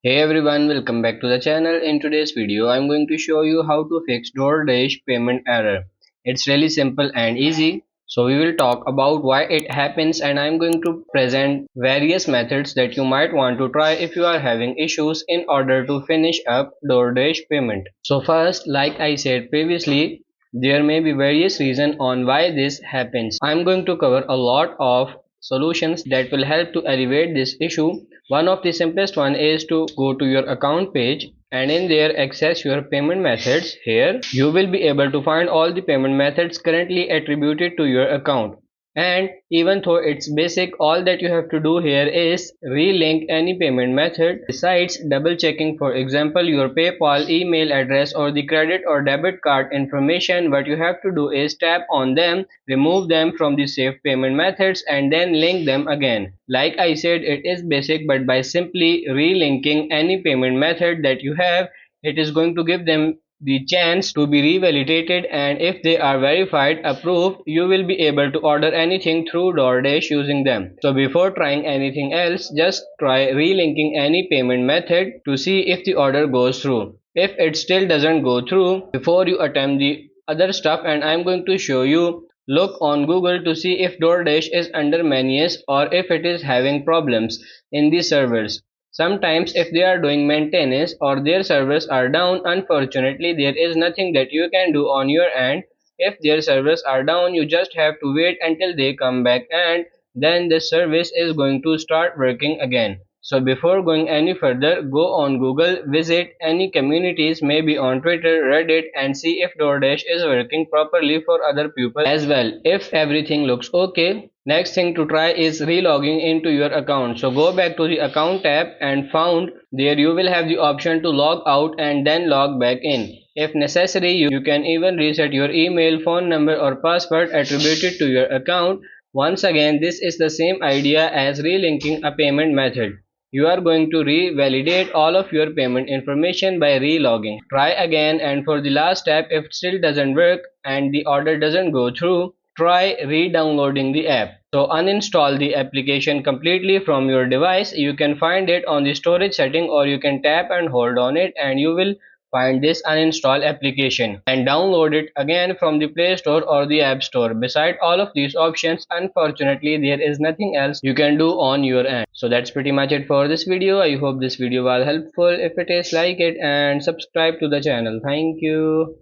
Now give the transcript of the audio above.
Hey everyone, welcome back to the channel. In today's video, I'm going to show you how to fix Doordash payment error. It's really simple and easy. So we will talk about why it happens and I'm going to present various methods that you might want to try if you are having issues in order to finish up Doordash payment. So first, like I said previously, there may be various reasons on why this happens. I'm going to cover a lot of solutions that will help to alleviate this issue. One of the simplest one is to go to your account page and in there access your payment methods. Here you will be able to find all the payment methods currently attributed to your account. And even though it's basic, all that you have to do here is relink any payment method besides double checking, for example, your PayPal email address or the credit or debit card information. What you have to do is tap on them, remove them from the saved payment methods and then link them again. Like I said, it is basic, but by simply relinking any payment method that you have, it is going to give them the chance to be revalidated, and if they are verified approved, you will be able to order anything through DoorDash using them. So before trying anything else, just try relinking any payment method to see if the order goes through. If it still doesn't go through, before you attempt the other stuff, and I'm going to show you, look on Google to see if DoorDash is under menace or if it is having problems in the servers. Sometimes if they are doing maintenance or their servers are down, unfortunately there is nothing that you can do on your end. If their servers are down, you just have to wait until they come back and then the service is going to start working again. So before going any further, go on Google, visit any communities, maybe on Twitter, Reddit, and see if DoorDash is working properly for other people as well. If everything looks okay, next thing to try is relogging into your account. So go back to the account tab and found there you will have the option to log out and then log back in. If necessary, you can even reset your email, phone number or password attributed to your account. Once again, this is the same idea as relinking a payment method. You are going to revalidate all of your payment information by relogging. Try again, and for the last step, if it still doesn't work and the order doesn't go through, try re-downloading the app. So uninstall the application completely from your device. You can find it on the storage setting or you can tap and hold on it and you will find this uninstall application and download it again from the Play Store or the App Store. Beside all of these options, unfortunately there is nothing else you can do on your end. So that's pretty much it for this video. I hope this video was helpful. If it is, like it and subscribe to the channel. Thank you.